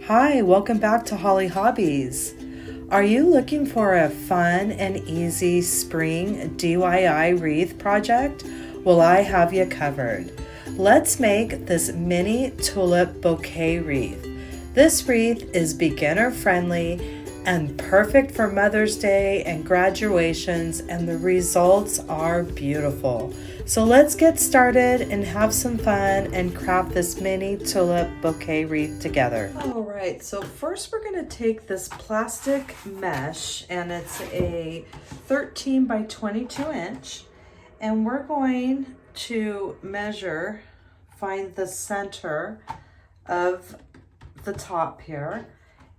Hi, welcome back to Hollie Hobbies. Are you looking for a fun and easy spring DIY wreath project? Well, I have you covered. Let's make this mini tulip bouquet wreath. This wreath is beginner friendly and perfect for Mother's Day and graduations, and the results are beautiful. So let's get started and have some fun and craft this mini tulip bouquet wreath together. All right, so first we're gonna take this plastic mesh, and it's a 13 by 22 inch, and we're going to find the center of the top here,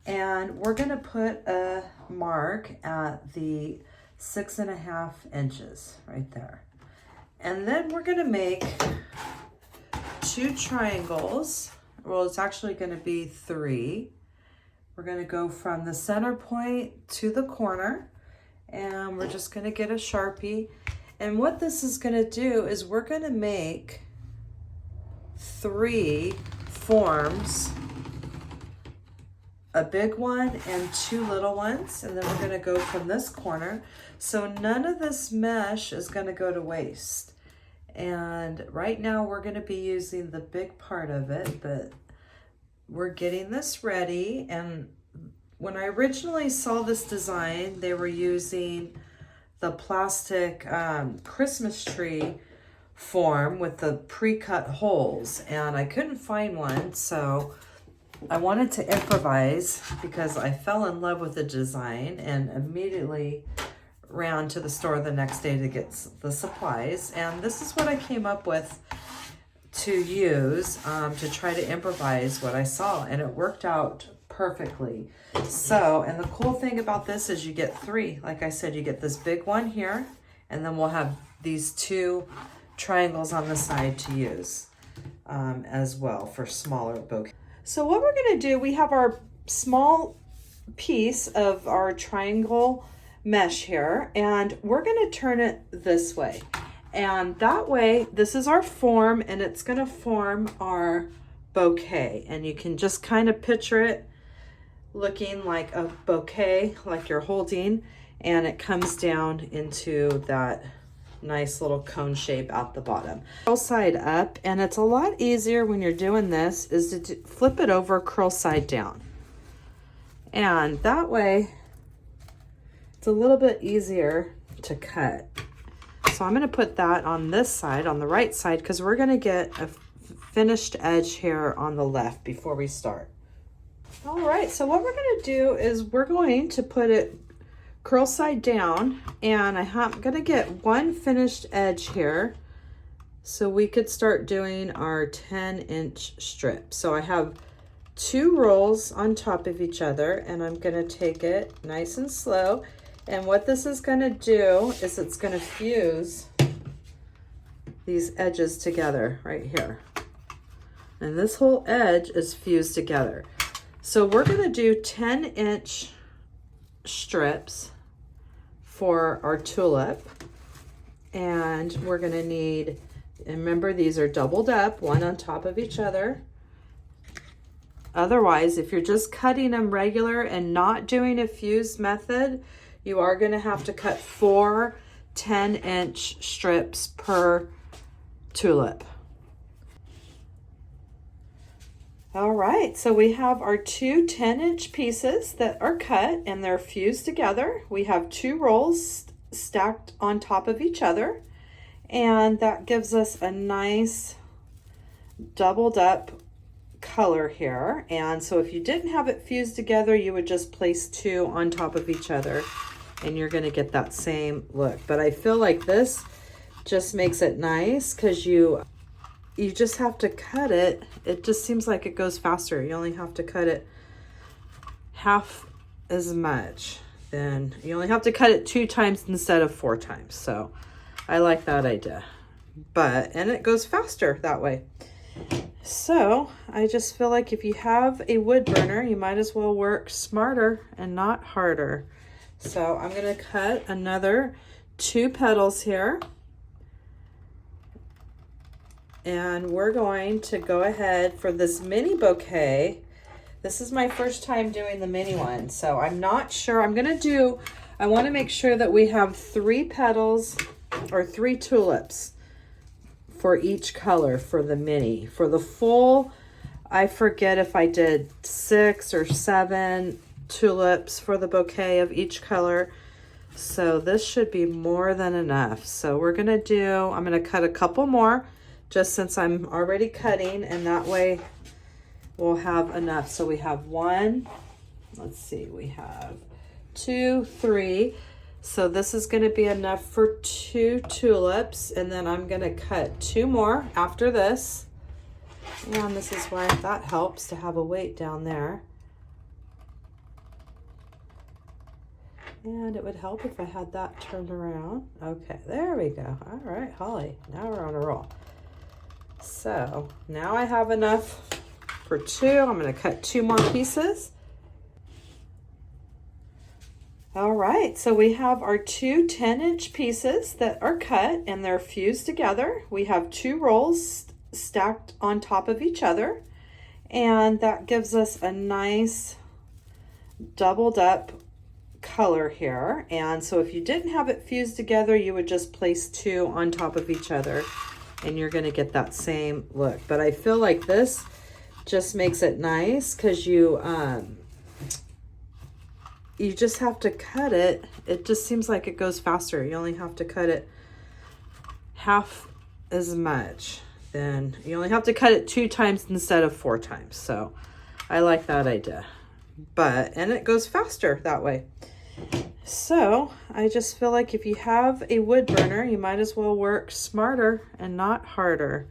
and we're gonna put a mark at the 6.5 inches right there. And then we're gonna make 2 triangles. Well, it's actually gonna be 3. We're gonna go from the center point to the corner, and we're just gonna get a Sharpie. And what this is gonna do is we're gonna make 3 forms, a big one and 2 little ones, and then we're gonna go from this corner. So none of this mesh is gonna go to waste. And right now we're gonna be using the big part of it, but we're getting this ready. And when I originally saw this design, they were using the plastic Christmas tree form with the pre-cut holes, and I couldn't find one, so I wanted to improvise because I fell in love with the design and immediately ran to the store the next day to get the supplies. And this is what I came up with to use to try to improvise what I saw, and it worked out perfectly. So, and the cool thing about this is you get 3. Like I said, you get this big one here, and then we'll have these 2 triangles on the side to use as well for smaller bouquets. So what we're gonna do, we have our small piece of our triangle mesh here, and we're gonna turn it this way. And that way, this is our form, and it's gonna form our bouquet. And you can just kind of picture it looking like a bouquet, like you're holding, and it comes down into that nice little cone shape at the bottom. Curl side up, and it's a lot easier when you're doing this is to flip it over, curl side down. And that way, it's a little bit easier to cut. So I'm gonna put that on this side, on the right side, because we're gonna get a finished edge here on the left before we start. All right, so what we're gonna do is we're going to put it curl side down, and I'm gonna get one finished edge here so we could start doing our 10-inch strip. So I have 2 rolls on top of each other, and I'm gonna take it nice and slow. And what this is gonna do is it's gonna fuse these edges together right here. And this whole edge is fused together. So we're gonna do 10-inch strips for our tulip, and we're gonna need, and remember these are doubled up, one on top of each other. Otherwise, if you're just cutting them regular and not doing a fused method, you are gonna have to cut 4 10-inch strips per tulip. All right, so we have our 2 10-inch pieces that are cut, and they're fused together. We have 2 rolls stacked on top of each other, and that gives us a nice doubled up color here. And so if you didn't have it fused together, you would just place 2 on top of each other, and you're gonna get that same look. But I feel like this just makes it nice because you just have to cut it. It just seems like it goes faster. You only have to cut it half as much. Then you only have to cut it 2 times instead of 4 times. So I like that idea. And it goes faster that way. So I just feel like if you have a wood burner, you might as well work smarter and not harder. So I'm gonna cut another 2 petals here. And we're going to go ahead for this mini bouquet. This is my first time doing the mini one, so I'm not sure. I want to make sure that we have 3 petals or 3 tulips for each color for the mini. For the full, I forget if I did 6 or 7 tulips for the bouquet of each color. So this should be more than enough. So I'm gonna cut a couple more just since I'm already cutting, and that way we'll have enough. So we have 1, let's see, we have 2, 3. So this is gonna be enough for 2 tulips, and then I'm gonna cut 2 more after this. And this is why that helps to have a weight down there. And it would help if I had that turned around. Okay, there we go. All right, Holly, now we're on a roll. So now I have enough for 2. I'm gonna cut 2 more pieces. All right, so we have our 2 10-inch pieces that are cut and they're fused together. We have 2 rolls stacked on top of each other, and that gives us a nice doubled up color here. And so if you didn't have it fused together, you would just place 2 on top of each other and you're going to get that same look. But I feel like this just makes it nice because you just have to cut it. It just seems like it goes faster. You only have to cut it half as much. Then you only have to cut it 2 times instead of 4 times. So I like that idea. And it goes faster that way. So I just feel like if you have a wood burner, you might as well work smarter and not harder.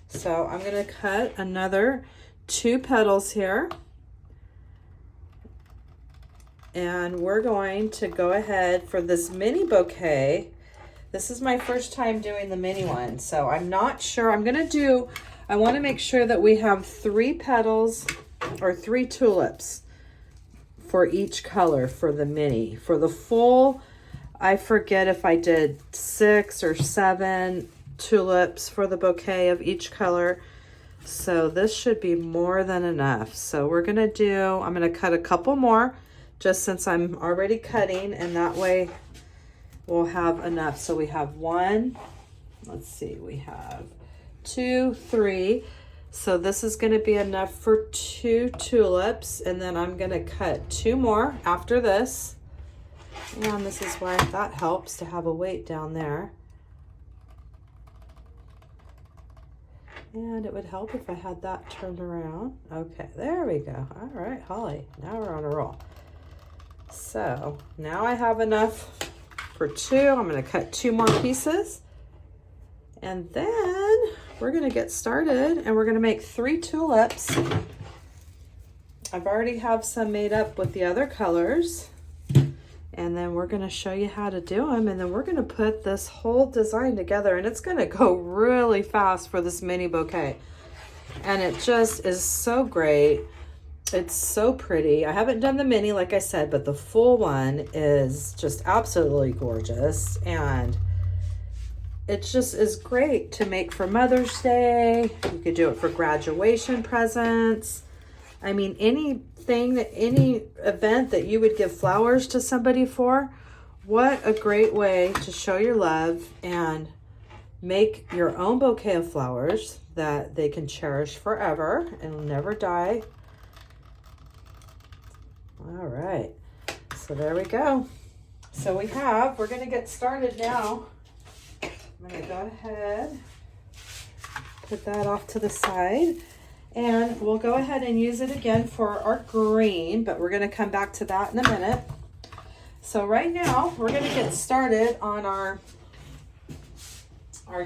So I'm going to cut another 2 petals here. And we're going to go ahead for this mini bouquet. This is my first time doing the mini one, so I'm not sure. I want to make sure that we have 3 petals or 3 tulips for each color for the mini. For the full, I forget if I did 6 or 7 tulips for the bouquet of each color. So this should be more than enough. So I'm gonna cut a couple more just since I'm already cutting, and that way we'll have enough. So we have 1, let's see, we have 2, 3. So this is going to be enough for 2 tulips, and then I'm going to cut 2 more after this. And this is why that helps to have a weight down there. And it would help if I had that turned around. Okay, there we go. All right, Holly, now we're on a roll. So now I have enough for 2. I'm going to cut 2 more pieces, and then we're going to get started, and we're going to make 3 tulips. I've already have some made up with the other colors, and then we're going to show you how to do them, and then we're going to put this whole design together, and it's going to go really fast for this mini bouquet. And it just is so great. It's so pretty. I haven't done the mini, like I said, but the full one is just absolutely gorgeous. And it just is great to make for Mother's Day. You could do it for graduation presents. I mean, any event that you would give flowers to somebody for, what a great way to show your love and make your own bouquet of flowers that they can cherish forever and will never die. All right, so there we go. So we're going to get started now. I'm going to go ahead, put that off to the side, and we'll go ahead and use it again for our green, but we're going to come back to that in a minute. So right now, we're going to get started on our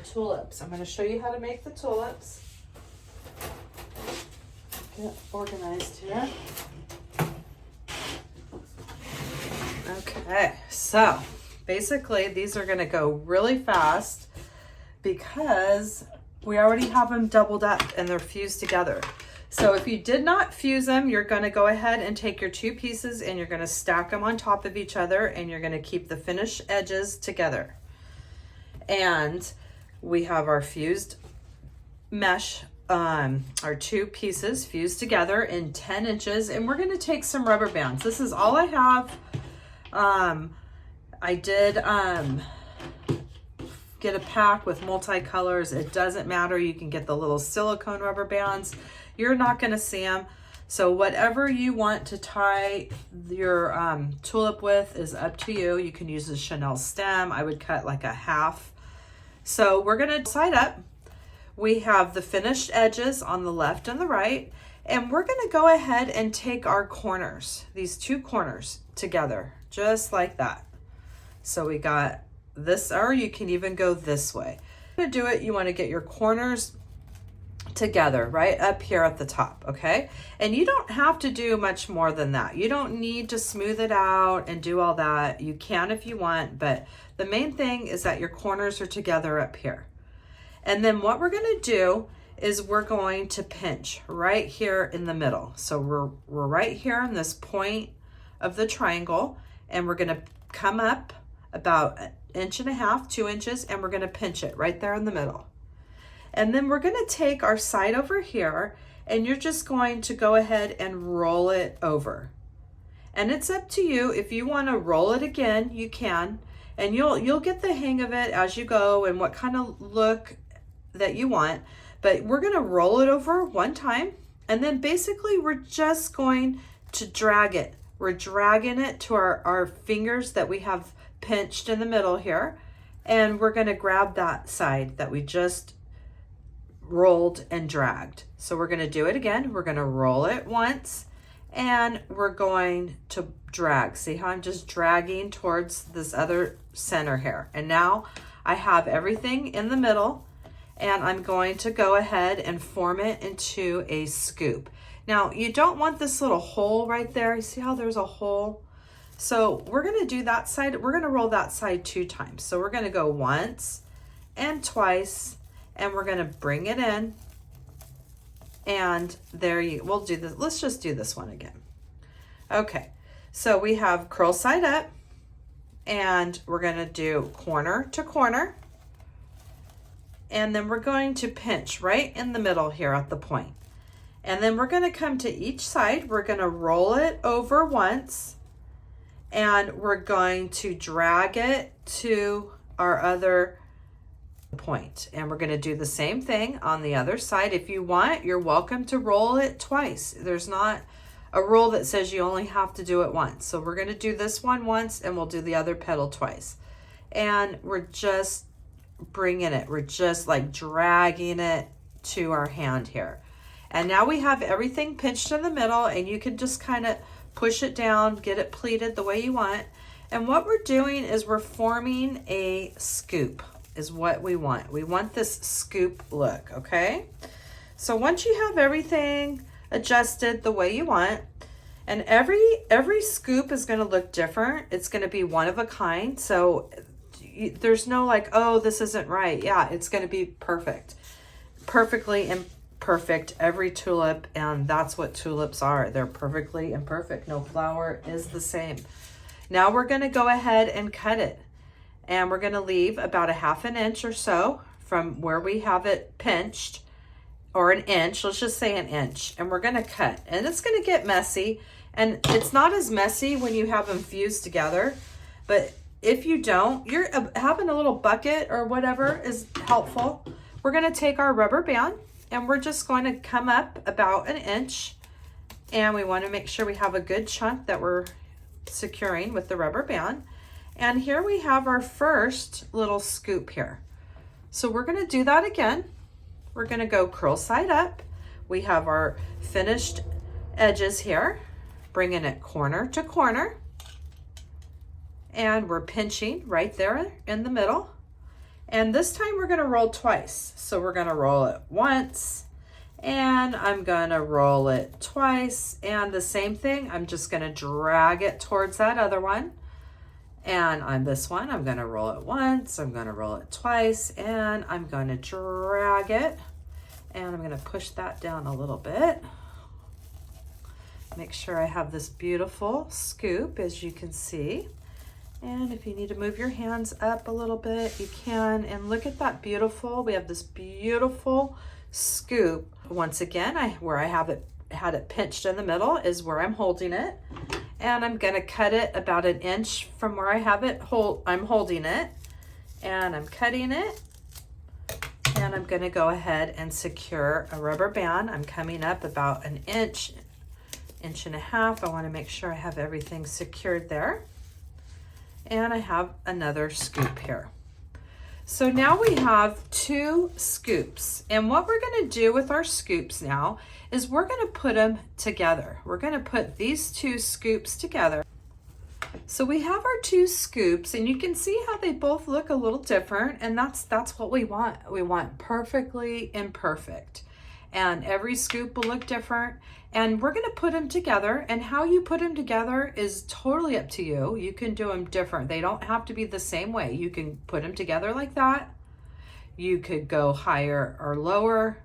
tulips. I'm going to show you how to make the tulips. Get organized here. Okay, so basically these are going to go really fast because we already have them doubled up and they're fused together. So if you did not fuse them, you're going to go ahead and take your 2 pieces and you're going to stack them on top of each other, and you're going to keep the finished edges together. And we have our fused mesh our two pieces fused together in 10 inches, and we're gonna take some rubber bands. This is all I have. I did get a pack with multicolors. It doesn't matter. You can get the little silicone rubber bands. You're not gonna see them. So whatever you want to tie your tulip with is up to you. You can use a Chanel stem. I would cut like a half. So we're gonna side up. We have the finished edges on the left and the right, and we're gonna go ahead and take our corners, these two corners together, just like that. So we got this, or you can even go this way. To do it, you wanna get your corners together right up here at the top, okay? And you don't have to do much more than that. You don't need to smooth it out and do all that. You can if you want, but the main thing is that your corners are together up here. And then what we're gonna do is we're going to pinch right here in the middle. So we're right here in this point of the triangle, and we're gonna come up about 1.5 inches, 2 inches, and we're gonna pinch it right there in the middle. And then we're gonna take our side over here, and you're just going to go ahead and roll it over. And it's up to you. If you wanna roll it again, you can, and you'll get the hang of it as you go and what kind of look that you want. But we're gonna roll it over one time, and then basically we're just going to drag it. We're dragging it to our fingers that we have pinched in the middle here, and we're gonna grab that side that we just rolled and dragged. So we're gonna do it again. We're gonna roll it once, and we're going to drag. See how I'm just dragging towards this other center here. And now I have everything in the middle, and I'm going to go ahead and form it into a scoop. Now, you don't want this little hole right there. You see how there's a hole? So we're gonna do that side. We're gonna roll that side 2 times. So we're gonna go once and twice, and we're gonna bring it in, and we'll do this. Let's just do this one again. Okay, so we have curl side up, and we're gonna do corner to corner, and then we're going to pinch right in the middle here at the point. And then we're gonna come to each side. We're gonna roll it over once, and we're going to drag it to our other point, and we're going to do the same thing on the other side. If you want, you're welcome to roll it twice. There's not a rule that says you only have to do it once. So we're going to do this one once, and we'll do the other petal twice. And we're just bringing it, we're just like dragging it to our hand here. And now we have everything pinched in the middle, and you can just kind of push it down, get it pleated the way you want. And what we're doing is we're forming a scoop is what we want. We want this scoop look, okay? So once you have everything adjusted the way you want, and every scoop is gonna look different. It's gonna be one of a kind. So there's no like, oh, this isn't right. Yeah, it's gonna be perfect. Perfectly imperfect, every tulip, and that's what tulips are. They're perfectly imperfect. No flower is the same. Now we're gonna go ahead and cut it. And we're gonna leave about 1/2 inch or so from where we have it pinched, or 1 inch, let's just say 1 inch. And we're gonna cut, and it's gonna get messy. And it's not as messy when you have them fused together, but if you don't, you're having a little bucket or whatever is helpful. We're gonna take our rubber band, and we're just going to come up about 1 inch, and we wanna make sure we have a good chunk that we're securing with the rubber band. And here we have our first little scoop here. So we're gonna do that again. We're gonna go curl side up. We have our finished edges here, bringing it corner to corner. And we're pinching right there in the middle. And this time we're gonna roll twice. So we're gonna roll it once, and I'm gonna roll it twice. And the same thing, I'm just gonna drag it towards that other one. And on this one, I'm gonna roll it once, I'm gonna roll it twice, and I'm gonna drag it. And I'm gonna push that down a little bit. Make sure I have this beautiful scoop, as you can see. And if you need to move your hands up a little bit, you can. And look at that beautiful, we have this beautiful scoop, once again, where I had it pinched in the middle is where I'm holding it. And I'm gonna cut it about an inch from where I have it I'm holding it. And I'm cutting it. And I'm gonna go ahead and secure a rubber band. I'm coming up about an inch, inch and a half. I wanna make sure I have everything secured there. And I have another scoop here. So now we have 2 scoops. And what we're gonna do with our scoops now is we're gonna put them together. We're gonna put these 2 scoops together. So we have our 2 scoops, and you can see how they both look a little different, and that's what we want. We want perfectly imperfect. And every scoop will look different, and we're gonna put them together, and how you put them together is totally up to you. You can do them different. They don't have to be the same way. You can put them together like that. You could go higher or lower.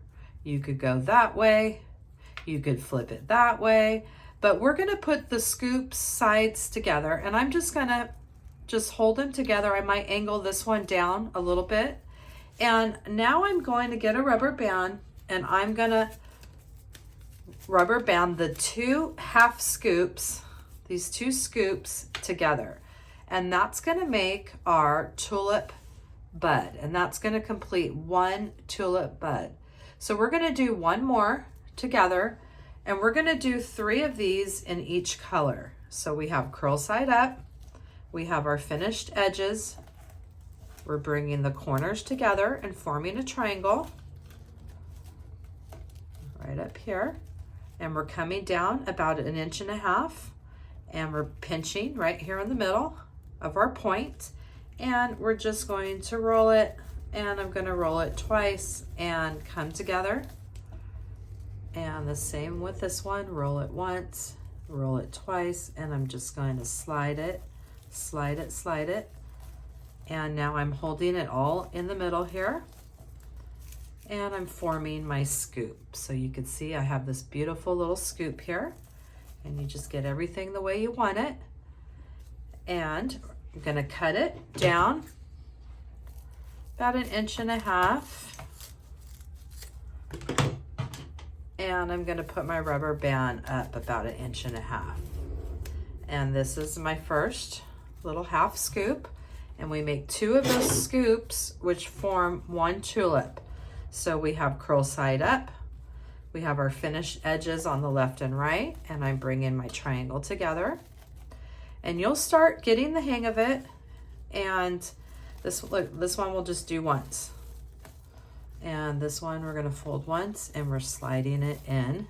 You could go that way. You could flip it that way. But we're gonna put the scoop sides together, and I'm just gonna hold them together. I might angle this one down a little bit. And now I'm going to get a rubber band, and I'm gonna rubber band the 2 half scoops, these 2 scoops together. And that's gonna make our tulip bud, and that's gonna complete 1 tulip bud. So we're gonna do 1 more together, and we're gonna do 3 of these in each color. So we have curl side up, we have our finished edges, we're bringing the corners together and forming a triangle right up here. And we're coming down about 1.5 inches, and we're pinching right here in the middle of our point. And we're just going to roll it, and I'm gonna roll it twice and come together. And the same with this one, roll it once, roll it twice, and I'm just going to slide it, slide it, slide it. And now I'm holding it all in the middle here, and I'm forming my scoop. So you can see I have this beautiful little scoop here, and you just get everything the way you want it. And I'm gonna cut it down about 1.5 inches. And I'm gonna put my rubber band up about 1.5 inches. And this is my first little half scoop. And we make 2 of those scoops, which form 1 tulip. So we have curl side up, we have our finished edges on the left and right, and I'm bringing my triangle together. And you'll start getting the hang of it. And this one we'll just do once. And this one we're gonna fold once, and we're sliding it in.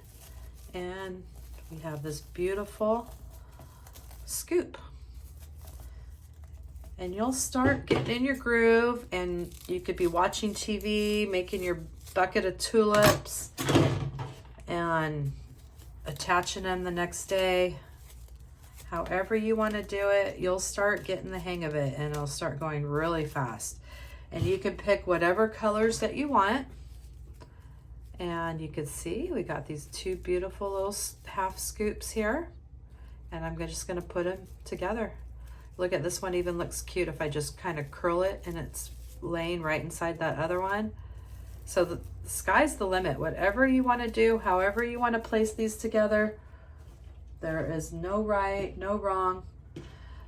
And we have this beautiful scoop. And you'll start getting in your groove, and you could be watching TV, making your bucket of tulips, and attaching them the next day. However you wanna do it, you'll start getting the hang of it, and it'll start going really fast. And you can pick whatever colors that you want. And you can see we got these 2 beautiful little half scoops here. And I'm just gonna put them together. Look at this one, even looks cute if I just kind of curl it and it's laying right inside that other one. So the sky's the limit. Whatever you wanna do, however you wanna place these together, there is no right, no wrong.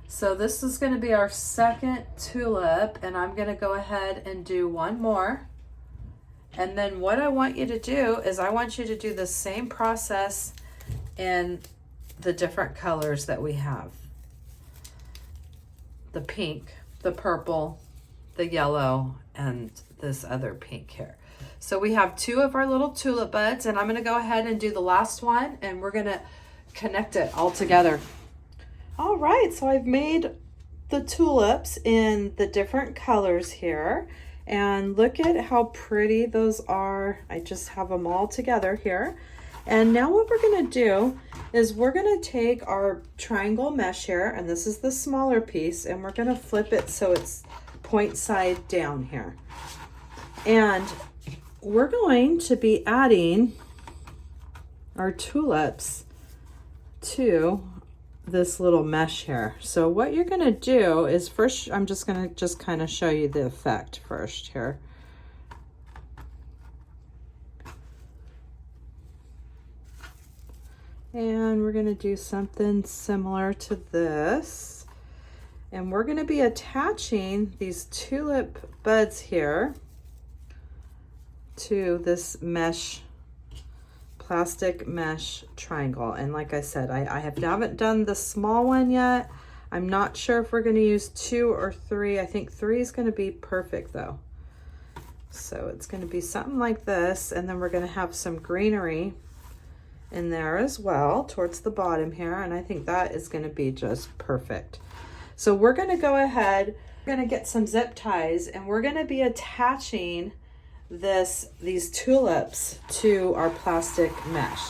So this is gonna be our second tulip, and I'm gonna go ahead and do 1 more. And then what I want you to do is I want you to do the same process in the different colors that we have. The pink, the purple, the yellow, and this other pink here. So we have 2 of our little tulip buds, and I'm gonna go ahead and do the last one, and we're gonna connect it all together. All right, so I've made the tulips in the different colors here, and look at how pretty those are. I just have them all together here. And now what we're gonna do is we're gonna take our triangle mesh here, and this is the smaller piece, and we're gonna flip it so it's point side down here. And we're going to be adding our tulips to this little mesh here. So what you're gonna do is first, I'm just gonna kind of show you the effect first here. And we're gonna do something similar to this. And we're gonna be attaching these tulip buds here to this mesh, plastic mesh triangle. And like I said, I haven't done the small one yet. I'm not sure if we're gonna use 2 or 3. I think 3 is gonna be perfect though. So it's gonna be something like this, and then we're gonna have some greenery in there as well towards the bottom here, and I think that is gonna be just perfect. So we're gonna go ahead, we're gonna get some zip ties, and we're gonna be attaching these tulips to our plastic mesh.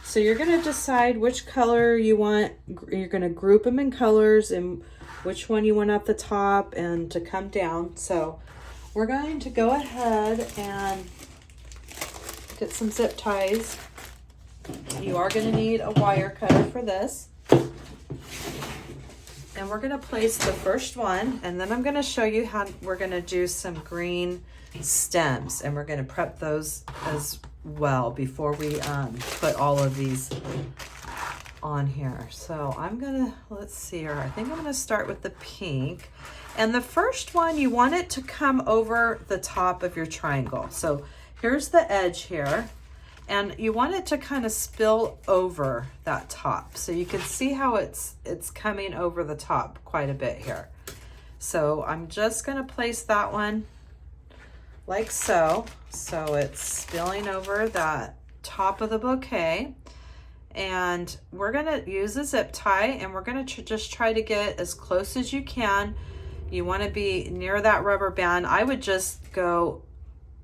So you're gonna decide which color you want. You're gonna group them in colors and which one you want at the top and to come down. So we're going to go ahead and get some zip ties. You are gonna need a wire cutter for this. And we're gonna place the first one, and then I'm gonna show you how we're gonna do some green stems, and we're gonna prep those as well before we put all of these on here. So I'm gonna, let's see here, I think I'm gonna start with the pink. And the first one, you want it to come over the top of your triangle. So here's the edge here, and you want it to kind of spill over that top. So you can see how it's coming over the top quite a bit here. So I'm just gonna place that one like so. So it's spilling over that top of the bouquet. And we're gonna use a zip tie, and we're gonna just try to get as close as you can. You wanna be near that rubber band. I would just go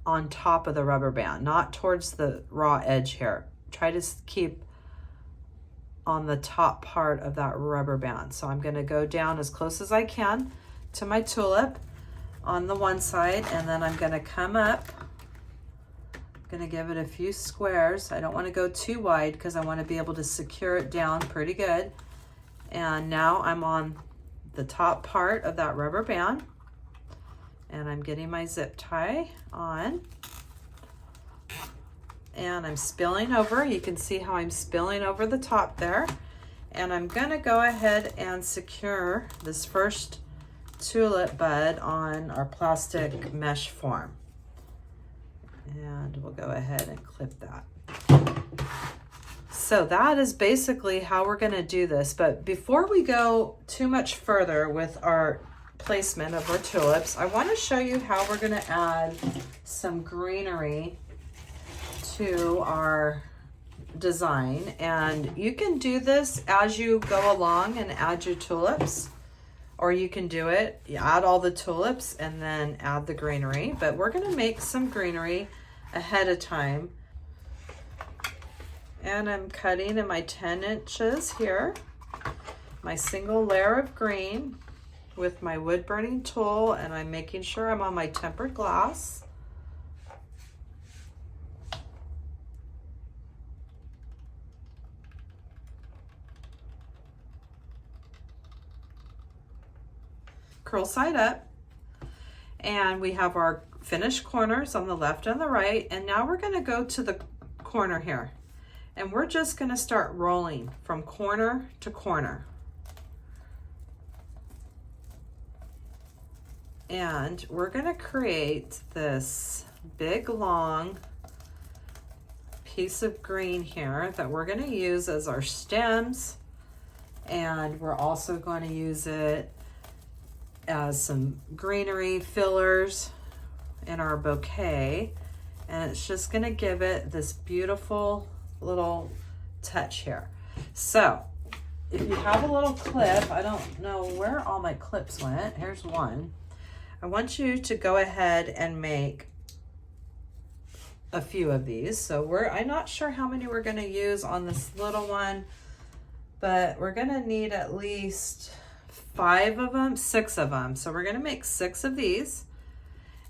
on top of the rubber band, not towards the raw edge here. Try to keep on the top part of that rubber band. So I'm gonna go down as close as I can to my tulip on the one side, and then I'm gonna come up. I'm gonna give it a few squares. I don't wanna go too wide because I wanna be able to secure it down pretty good. And now I'm on the top part of that rubber band, and I'm getting my zip tie on, and I'm spilling over. You can see how I'm spilling over the top there. And I'm gonna go ahead and secure this first tulip bud on our plastic mesh form. And we'll go ahead and clip that. So that is basically how we're gonna do this. But before we go too much further with our placement of our tulips, I want to show you how we're going to add some greenery to our design. And you can do this as you go along and add your tulips, or you can do it, you add all the tulips and then add the greenery. But we're going to make some greenery ahead of time. And I'm cutting in my 10 inches here, my single layer of green with my wood burning tool, and I'm making sure I'm on my tempered glass. Curl side up, and we have our finished corners on the left and the right, and now we're going to go to the corner here, and we're just going to start rolling from corner to corner. And we're gonna create this big long piece of green here that we're gonna use as our stems, and we're also going to use it as some greenery fillers in our bouquet, and it's just gonna give it this beautiful little touch here. So if you have a little clip, I don't know where all my clips went, here's one. I want you to go ahead and make a few of these. So I'm not sure how many we're gonna use on this little one, but we're gonna need at least 5 of them, 6 of them. So we're gonna make 6 of these.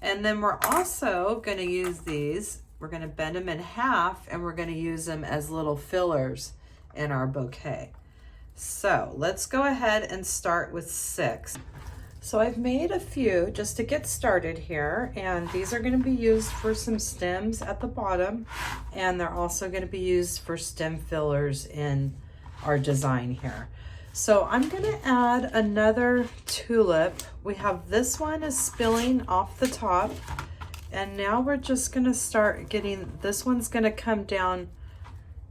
And then we're also gonna use these, we're gonna bend them in half, and we're gonna use them as little fillers in our bouquet. So let's go ahead and start with 6. So I've made a few just to get started here, and these are going to be used for some stems at the bottom, and they're also going to be used for stem fillers in our design here. So I'm going to add another tulip. We have this one is spilling off the top, and now we're just going to start getting, this one's going to come down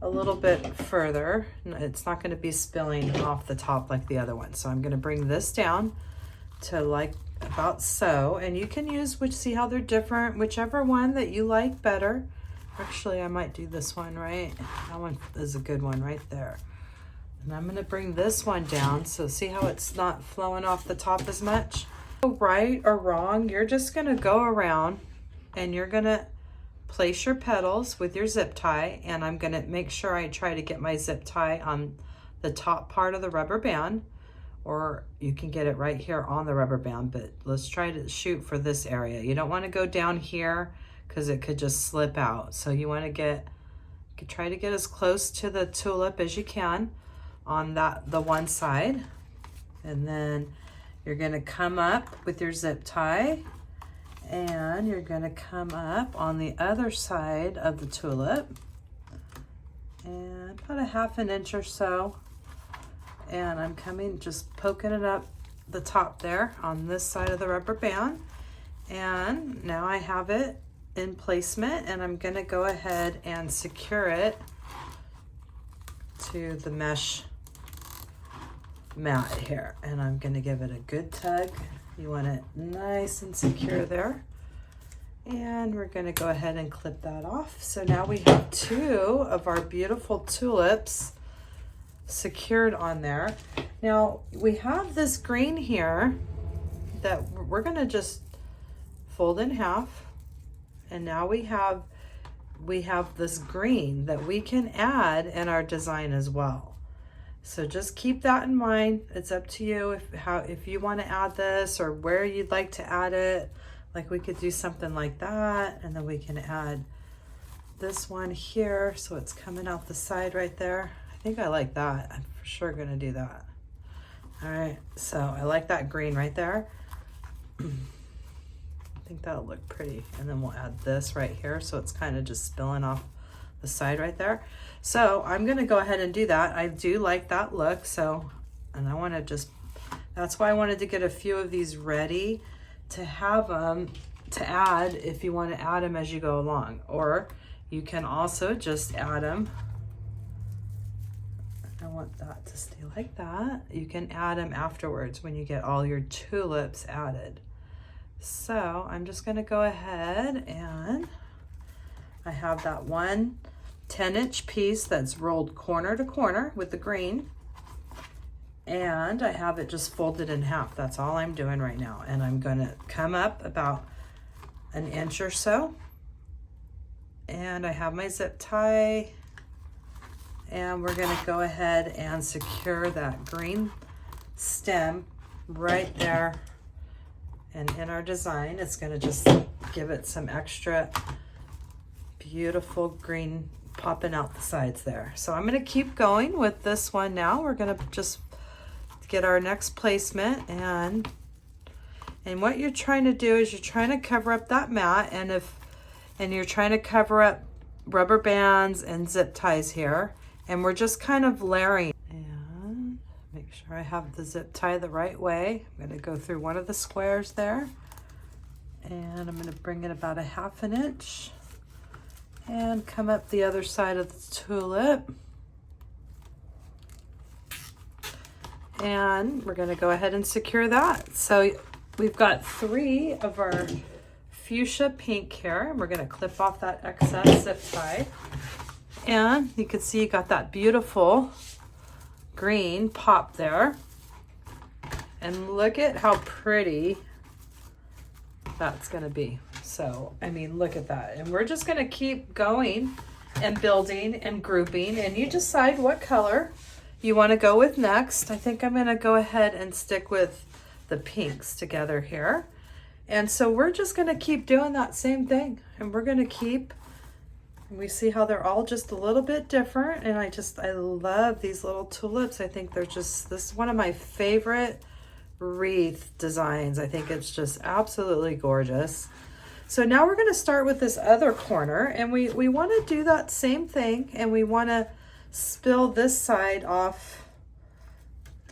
a little bit further. It's not going to be spilling off the top like the other one. So I'm going to bring this down to like about so, and you can use see how they're different, whichever one that you like better. Actually, I might do this one, right? That one is a good one right there. And I'm going to bring this one down, so see how it's not flowing off the top as much. Right or wrong, you're just going to go around and you're going to place your petals with your zip tie, and I'm going to make sure I try to get my zip tie on the top part of the rubber band, or you can get it right here on the rubber band, but let's try to shoot for this area. You don't want to go down here because it could just slip out. So you want to try to get as close to the tulip as you can on the one side. And then you're going to come up with your zip tie, and you're going to come up on the other side of the tulip, and about a ½ an inch or so. And I'm coming, just poking it up the top there on this side of the rubber band. And now I have it in placement, and I'm gonna go ahead and secure it to the mesh mat here. And I'm gonna give it a good tug. You want it nice and secure there. And we're gonna go ahead and clip that off. So now we have 2 of our beautiful tulips secured on there. Now we have this green here that we're going to just fold in half, and now we have this green that we can add in our design as well. So just keep that in mind. It's up to you if you want to add this or where you'd like to add it. Like we could do something like that, and then we can add this one here so it's coming out the side right there. I think I like that. I'm for sure gonna do that. All right, so I like that green right there. I think that'll look pretty. And then we'll add this right here so it's kind of just spilling off the side right there. So I'm gonna go ahead and do that. I do like that look. So, and I wanna that's why I wanted to get a few of these ready to have them to add if you wanna add them as you go along. Or you can also just add them. I want that to stay like that. You can add them afterwards when you get all your tulips added. So I'm just gonna go ahead, and I have that one 10-inch piece that's rolled corner to corner with the green, and I have it just folded in half. That's all I'm doing right now. And I'm gonna come up about an inch or so, and I have my zip tie. And we're gonna go ahead and secure that green stem right there. And in our design, it's gonna just give it some extra beautiful green popping out the sides there. So I'm gonna keep going with this one now. We're gonna just get our next placement, and what you're trying to do is you're trying to cover up that mat, and you're trying to cover up rubber bands and zip ties here. And we're just kind of layering. And make sure I have the zip tie the right way. I'm gonna go through one of the squares there, and I'm gonna bring it about a ½ an inch and come up the other side of the tulip. And we're gonna go ahead and secure that. So we've got 3 of our fuchsia pink here, and we're gonna clip off that excess zip tie. And you can see you got that beautiful green pop there. And look at how pretty that's gonna be. So, I mean, look at that. And we're just gonna keep going and building and grouping, and you decide what color you wanna go with next. I think I'm gonna go ahead and stick with the pinks together here. And so we're just gonna keep doing that same thing, and we're gonna keep. We see how they're all just a little bit different, and I love these little tulips. I think they're just, this is one of my favorite wreath designs. I think it's just absolutely gorgeous. So now we're going to start with this other corner, and we want to do that same thing, and we want to spill this side off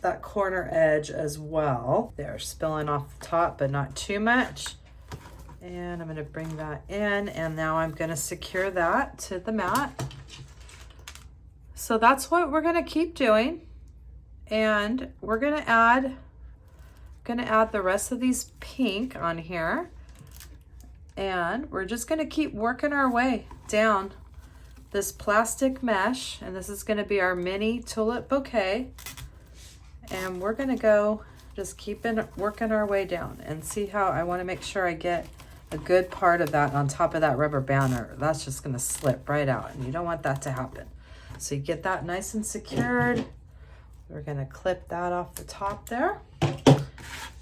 that corner edge as well. They're spilling off the top, but not too much. And I'm going to bring that in, and now I'm going to secure that to the mat. So that's what we're going to keep doing. And we're going to add the rest of these pink on here. And we're just going to keep working our way down this plastic mesh. And this is going to be our mini tulip bouquet. And we're going to go just working our way down and see how I want to make sure I get a good part of that on top of that rubber band, or that's just going to slip right out, and you don't want that to happen. So you get that nice and secured. We're going to clip that off the top there.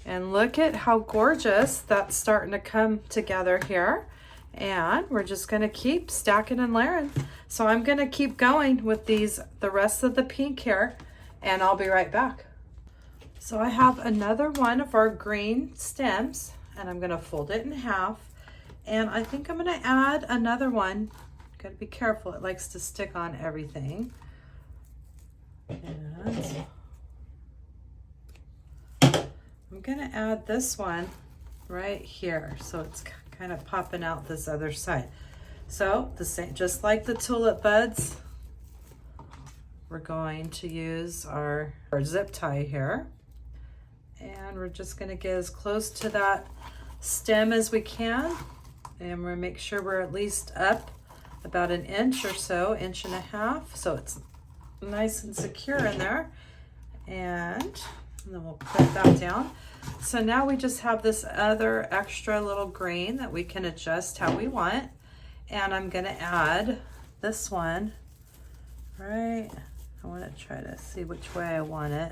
And look at how gorgeous that's starting to come together here. And we're just going to keep stacking and layering. So I'm going to keep going with the rest of the pink here, and I'll be right back. So I have another one of our green stems, and I'm going to fold it in half. And I think I'm going to add another one. Got to be careful. It likes to stick on everything. And I'm going to add this one right here. So it's kind of popping out this other side. So the same, just like the tulip buds, we're going to use our zip tie here. And we're just going to get as close to that stem as we can. And we're going to make sure we're at least up about an inch or so, inch and a half. So it's nice and secure in there. And then we'll put that down. So now we just have this other extra little green that we can adjust how we want. And I'm going to add this one, right? I want to try to see which way I want it.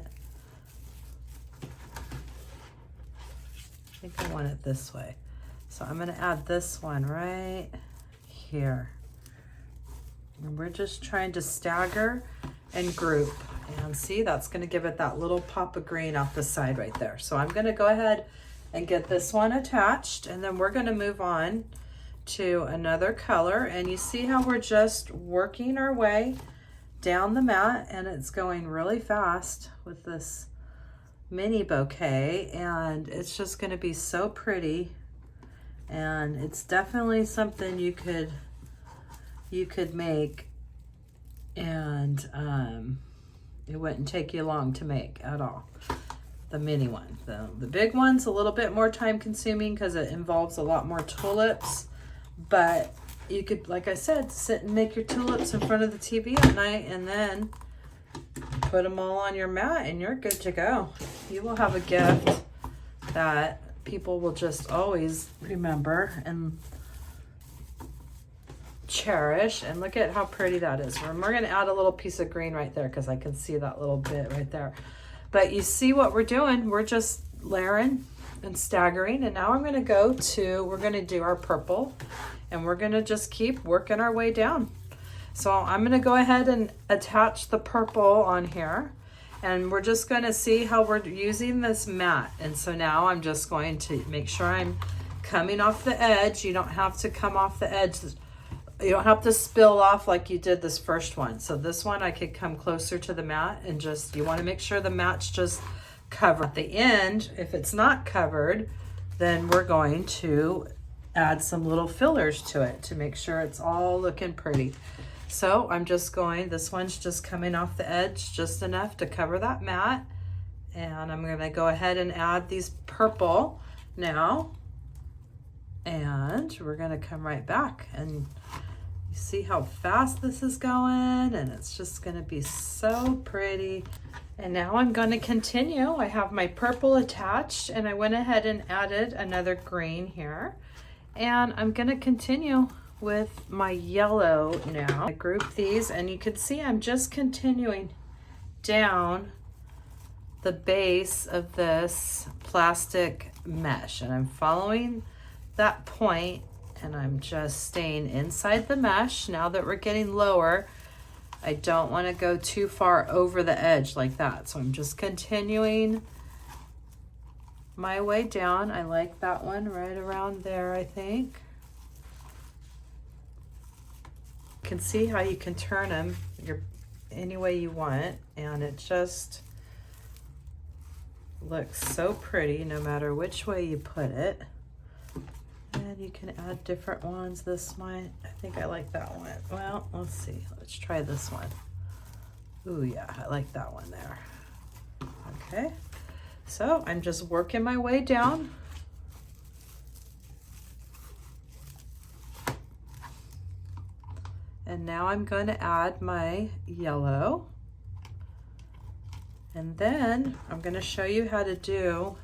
I think I want it this way. So I'm going to add this one right here. And we're just trying to stagger and group. And see, that's going to give it that little pop of green off the side right there. So I'm going to go ahead and get this one attached, and then we're going to move on to another color. And you see how we're just working our way down the mat, and it's going really fast with this mini bouquet, and it's just going to be so pretty. And it's definitely something you could make, and it wouldn't take you long to make at all. The mini one. The big one's a little bit more time consuming because it involves a lot more tulips, but you could, like I said, sit and make your tulips in front of the TV at night and then put them all on your mat and you're good to go. You will have a gift that people will just always remember and cherish. And look at how pretty that is. We're going to add a little piece of green right there because I can see that little bit right there. But you see what we're doing. We're just layering and staggering. And now we're going to do our purple, and we're going to just keep working our way down. So I'm going to go ahead and attach the purple on here, and we're just going to see how we're using this mat. And so now I'm just going to make sure I'm coming off the edge. You don't have to come off the edge. You don't have to spill off like you did this first one. So this one I could come closer to the mat, and just, you want to make sure the mat's just covered. At the end, if it's not covered, then we're going to add some little fillers to it to make sure it's all looking pretty. So I'm just this one's just coming off the edge just enough to cover that mat. And I'm going to go ahead and add these purple now. And we're going to come right back, and you see how fast this is going, and it's just going to be so pretty. And now I'm going to continue. I have my purple attached, and I went ahead and added another green here. And I'm going to continue with my yellow now. I group these, and you can see I'm just continuing down the base of this plastic mesh, and I'm following that point, and I'm just staying inside the mesh. Now that we're getting lower, I don't want to go too far over the edge like that, so I'm just continuing my way down. I like that one right around there, I think. You can see how you can turn them any way you want, and it just looks so pretty no matter which way you put it. And you can add different ones. This might, I think I like that one. Well, let's see. Let's try this one. Ooh, yeah, I like that one there. Okay, so I'm just working my way down. And now I'm going to add my yellow. And then I'm going to show you how to do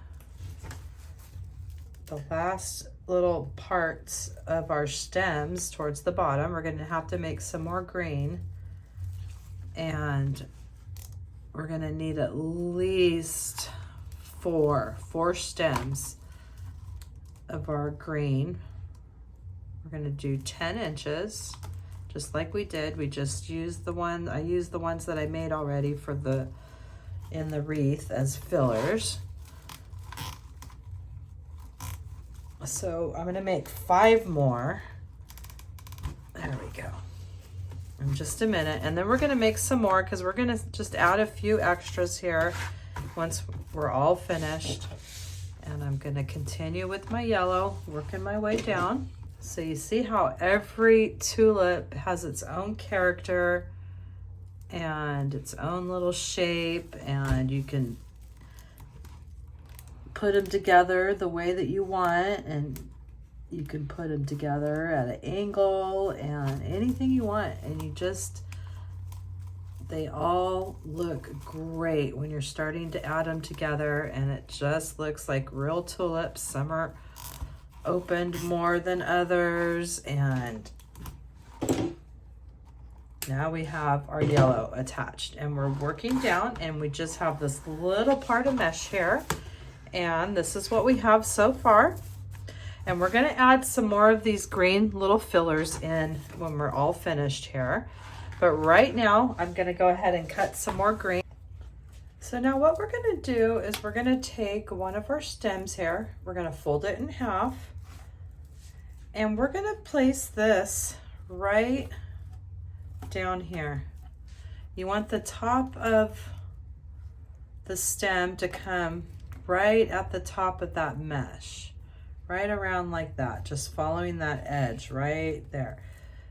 the last little parts of our stems towards the bottom. We're going to have to make some more green, and we're going to need at least four stems of our green. We're going to do 10 inches just like we did. We just used I used the ones that I made already for in the wreath as fillers. So I'm going to make 5 more. There we go. In just a minute. And then we're going to make some more because we're going to just add a few extras here once we're all finished. And I'm going to continue with my yellow, working my way down. So you see how every tulip has its own character and its own little shape, and you can put them together the way that you want, and you can put them together at an angle and anything you want, and they all look great when you're starting to add them together, and it just looks like real tulips. Some are opened more than others, and now we have our yellow attached, and we're working down, and we just have this little part of mesh here. And this is what we have so far. And we're going to add some more of these green little fillers in when we're all finished here. But right now, I'm going to go ahead and cut some more green. So now what we're going to do is we're going to take one of our stems here. We're going to fold it in half. And we're going to place this right down here. You want the top of the stem to come right at the top of that mesh, right around like that, just following that edge right there.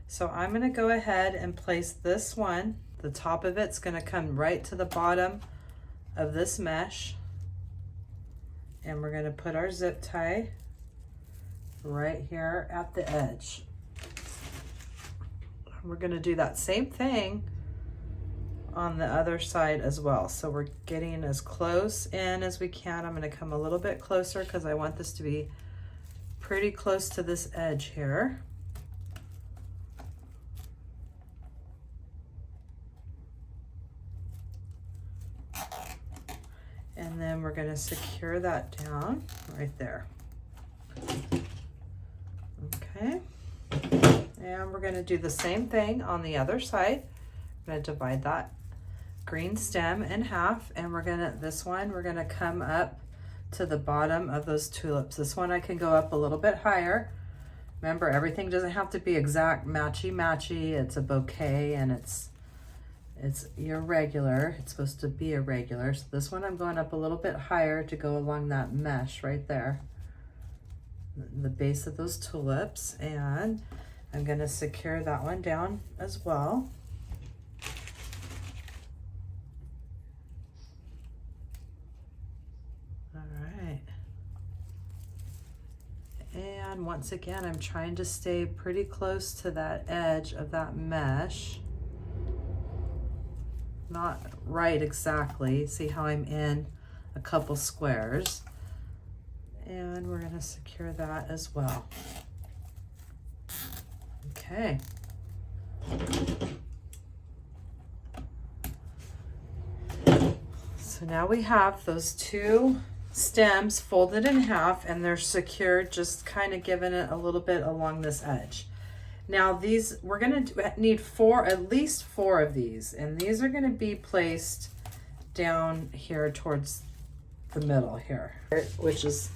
So I'm going to go ahead and place this one. The top of it's going to come right to the bottom of this mesh, and we're going to put our zip tie right here at the edge. We're going to do that same thing on the other side as well. So we're getting as close in as we can. I'm going to come a little bit closer because I want this to be pretty close to this edge here. And then we're going to secure that down right there. Okay. And we're going to do the same thing on the other side. I'm going to divide that green stem in half, and we're going to come up to the bottom of those tulips. This one I can go up a little bit higher. Remember, everything doesn't have to be exact matchy. It's a bouquet, and it's irregular. It's supposed to be irregular. So this one I'm going up a little bit higher to go along that mesh right there, the base of those tulips, and I'm going to secure that one down as well. And once again, I'm trying to stay pretty close to that edge of that mesh. Not right exactly. See how I'm in a couple squares. And we're going to secure that as well. Okay. So now we have those two stems folded in half, and they're secured, just kind of giving it a little bit along this edge. Now these, we're going to need at least four of these, and these are going to be placed down here towards the middle here, which is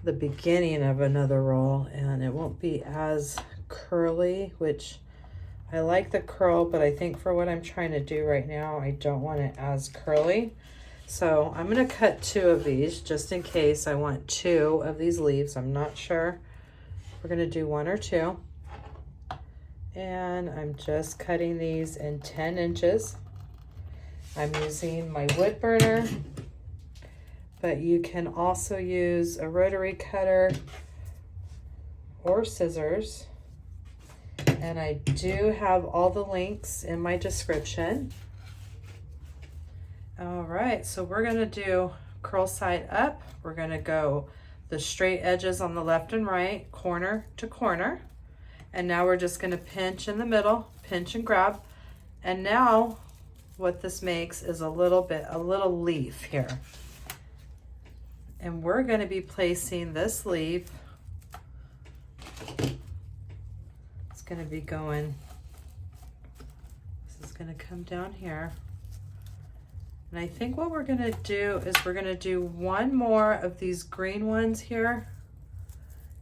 the beginning of another roll, and it won't be as curly, which I like the curl, but I think for what I'm trying to do right now, I don't want it as curly. So I'm gonna cut 2 of these just in case I want 2 of these leaves. I'm not sure. We're gonna do 1 or 2. And I'm just cutting these in 10 inches. I'm using my wood burner, but you can also use a rotary cutter or scissors. And I do have all the links in my description. All right, so we're gonna do curl side up. We're gonna go the straight edges on the left and right, corner to corner. And now we're just gonna pinch in the middle, pinch and grab. And now what this makes is a little leaf here. And we're gonna be placing this leaf, it's gonna be going, this is gonna come down here. And I think what we're gonna do is we're gonna do 1 more of these green ones here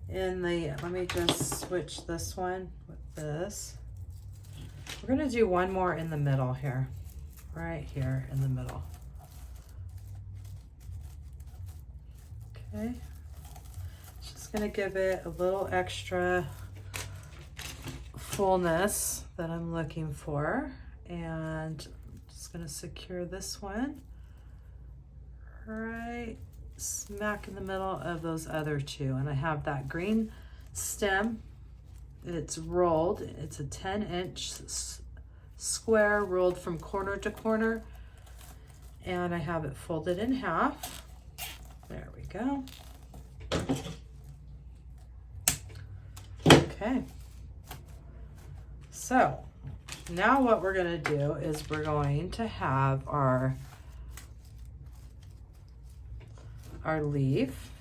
in the, let me just switch this one with this. We're gonna do 1 more in the middle here, right here in the middle. Okay, just gonna give it a little extra fullness that I'm looking for. And I'm just gonna secure this one right smack in the middle of those other 2. And I have that green stem. It's rolled. It's a 10-inch square rolled from corner to corner. And I have it folded in half. There we go. Okay. So now what we're going to do is we're going to have our leaf,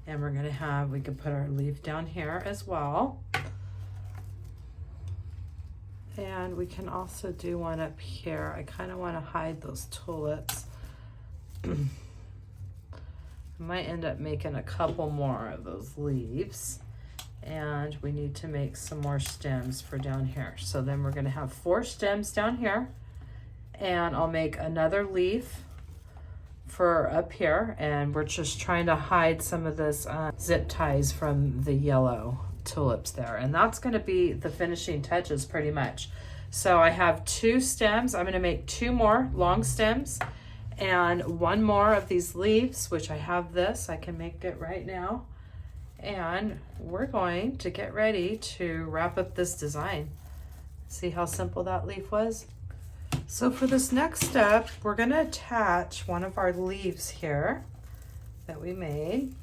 and we're going to have, we could put our leaf down here as well, and we can also do one up here. I kind of want to hide those tulips. I might end up making a couple more of those leaves, and we need to make some more stems for down here. So then we're going to have 4 stems down here, and I'll make another leaf for up here, and we're just trying to hide some of this zip ties from the yellow tulips there, and that's going to be the finishing touches pretty much. So I have 2 stems. I'm going to make 2 more long stems and 1 more of these leaves, which I have this. I can make it right now, and we're going to get ready to wrap up this design. See how simple that leaf was? So for this next step, we're going to attach one of our leaves here that we made,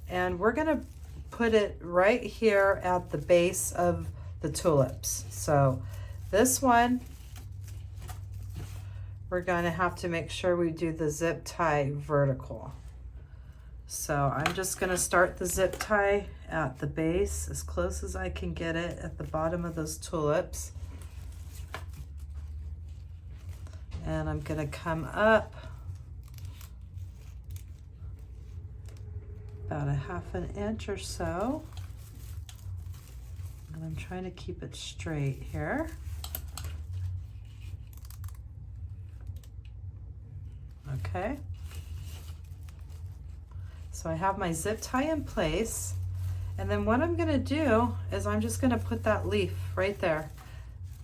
and we're going to put it right here at the base of the tulips. So this one, we're going to have to make sure we do the zip tie vertical. So I'm just going to start the zip tie at the base as close as I can get it at the bottom of those tulips. And I'm going to come up about a ½ inch or so. And I'm trying to keep it straight here. Okay. So I have my zip tie in place. And then what I'm going to do is I'm just going to put that leaf right there.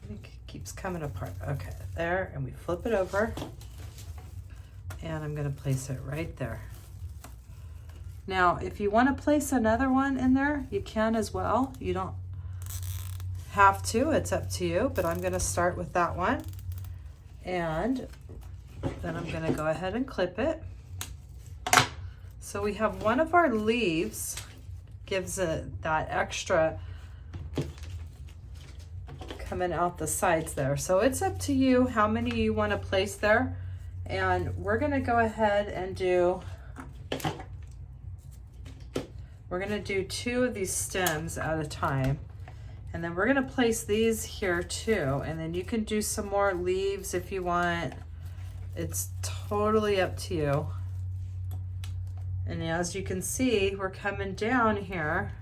I think it keeps coming apart. Okay, there, and we flip it over, and I'm going to place it right there. Now, if you want to place another one in there, you can as well. You don't have to, it's up to you, but I'm going to start with that one, and then I'm going to go ahead and clip it. So we have one of our leaves, gives it that extra coming out the sides there. So it's up to you how many you want to place there. And we're going to go ahead and do, we're going to do 2 of these stems at a time. And then we're going to place these here too. And then you can do some more leaves if you want. It's totally up to you. And as you can see, we're coming down here.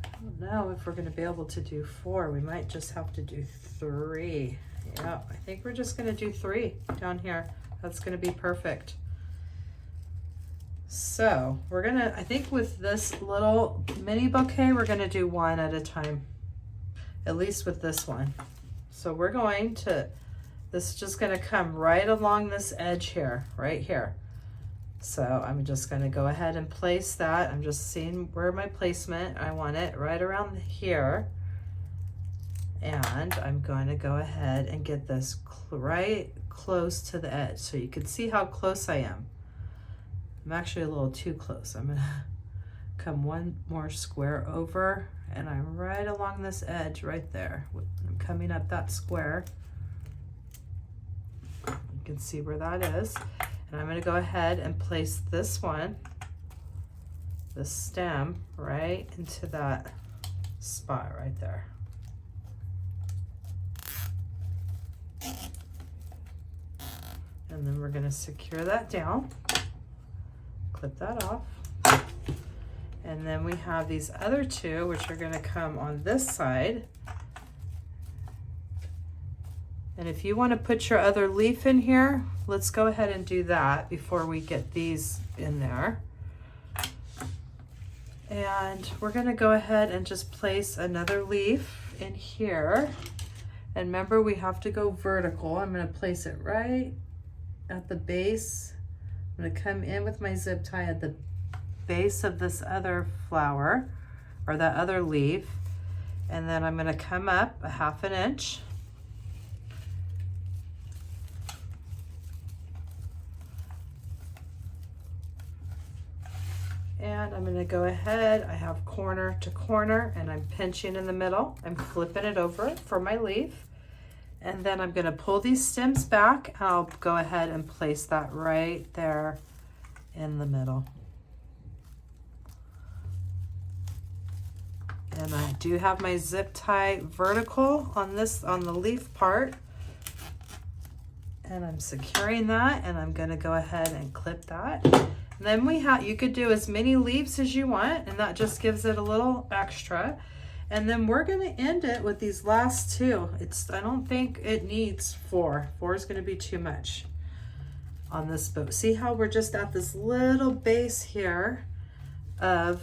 I don't know if we're going to be able to do 4. We might just have to do 3. Yeah, I think we're just going to do 3 down here. That's going to be perfect. So we're going to, I think with this little mini bouquet, we're going to do 1 at a time, at least with this one. So we're going to, this is just going to come right along this edge here, right here. So I'm just going to go ahead and place that. I'm just seeing where my placement, I want it right around here. And I'm going to go ahead and get this right close to the edge so you can see how close I am. I'm actually a little too close. I'm going to come one more square over, and I'm right along this edge right there. I'm coming up that square. You can see where that is. And I'm going to go ahead and place this one, the stem, right into that spot right there. And then we're going to secure that down, clip that off. And then we have these other 2, which are going to come on this side. And if you want to put your other leaf in here, let's go ahead and do that before we get these in there. And we're going to go ahead and just place another leaf in here. And remember, we have to go vertical. I'm going to place it right at the base. I'm going to come in with my zip tie at the base of this other flower, or that other leaf. And then I'm going to come up a 1/2 inch. And I'm going to go ahead, I have corner to corner, and I'm pinching in the middle. I'm flipping it over for my leaf. And then I'm going to pull these stems back, and I'll go ahead and place that right there in the middle. And I do have my zip tie vertical on this, on the leaf part. And I'm securing that, and I'm going to go ahead and clip that. And then we have, you could do as many leaves as you want, and that just gives it a little extra. And then we're going to end it with these last 2. I don't think it needs 4. 4 is going to be too much on this boat. See how we're just at this little base here of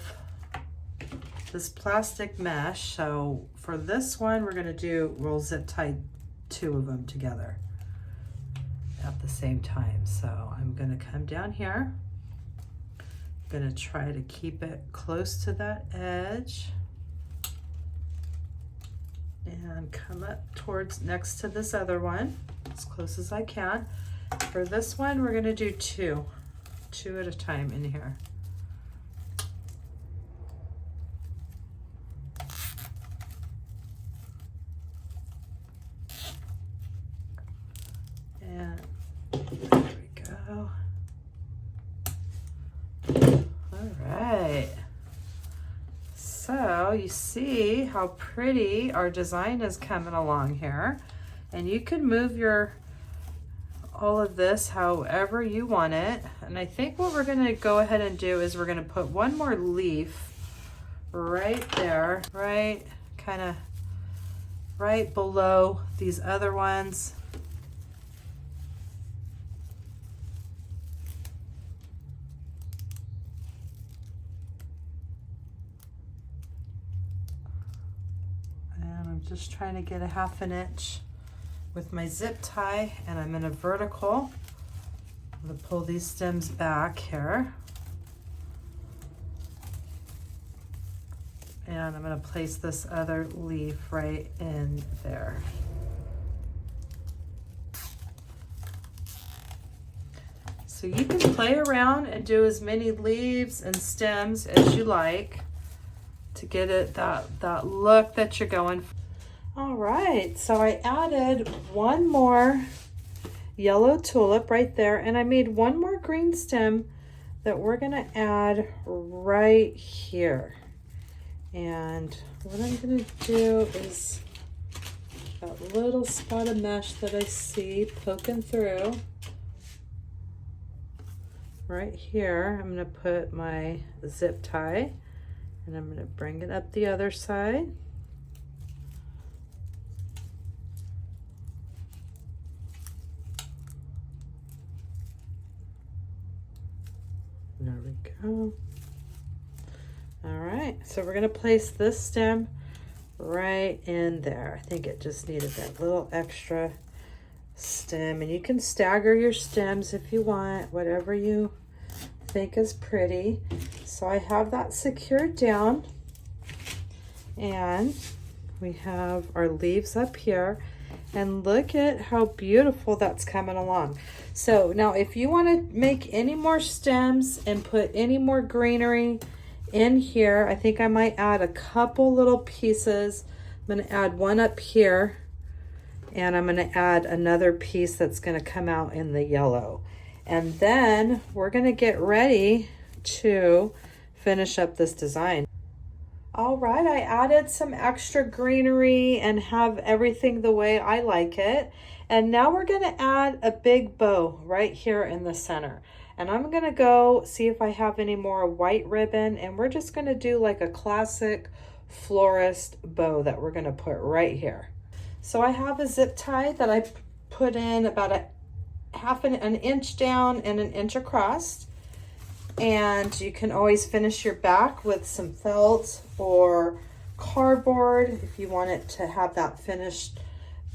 this plastic mesh. So for this one, we're going to do, we'll zip tie 2 of them together at the same time. So I'm going to come down here. Going to try to keep it close to that edge and come up towards next to this other one as close as I can. For this one, we're going to do 2 at a time in here. And there we go. So you see how pretty our design is coming along here, and you can move all of this however you want it. And I think what we're going to go ahead and do is we're going to put one more leaf right there, right kind of right below these other ones. Just trying to get a 1/2 inch with my zip tie, and I'm in a vertical. I'm going to pull these stems back here, and I'm going to place this other leaf right in there. So you can play around and do as many leaves and stems as you like to get it that look that you're going for. All right, so I added one more yellow tulip right there, and I made one more green stem that we're gonna add right here. And what I'm gonna do is that little spot of mesh that I see poking through, right here, I'm going to put my zip tie, and I'm going to bring it up the other side. There we go. All right, so we're going to place this stem right in there. I think it just needed that little extra stem, and you can stagger your stems if you want, whatever you think is pretty. So I have that secured down, and we have our leaves up here, and look at how beautiful that's coming along. So now if you want to make any more stems and put any more greenery in here, I think I might add a couple little pieces. I'm going to add one up here, and I'm going to add another piece that's going to come out in the yellow. And then we're going to get ready to finish up this design. All right, I added some extra greenery and have everything the way I like it. And now we're going to add a big bow right here in the center. And I'm going to go see if I have any more white ribbon, and we're just going to do like a classic florist bow that we're going to put right here. So I have a zip tie that I put in about an inch down and an inch across. And you can always finish your back with some felt or cardboard if you want it to have that finished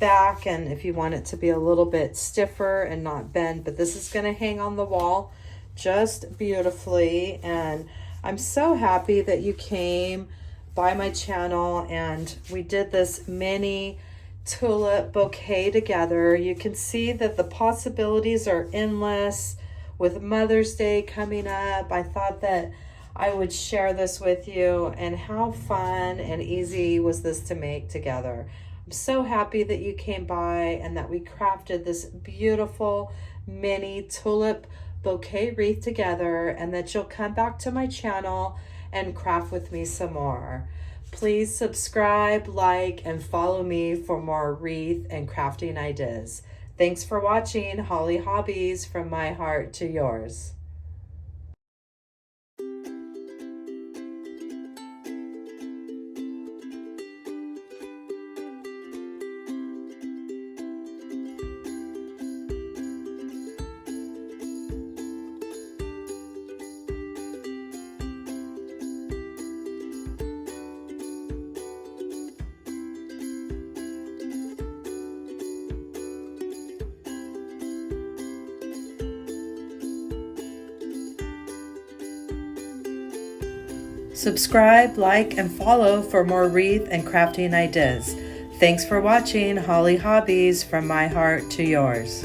back, and if you want it to be a little bit stiffer and not bend. But this is going to hang on the wall just beautifully, and I'm so happy that you came by my channel and we did this mini tulip bouquet together. You can see that the possibilities are endless. With Mother's Day coming up, I thought that I would share this with you, and how fun and easy was this to make together. I'm so happy that you came by and that we crafted this beautiful mini tulip bouquet wreath together, and that you'll come back to my channel and craft with me some more. Please subscribe, like, and follow me for more wreath and crafting ideas. Thanks for watching Hollie Hobbies, from my heart to yours. Subscribe, like, and follow for more wreath and crafting ideas. Thanks for watching Hollie Hobbies, from my heart to yours.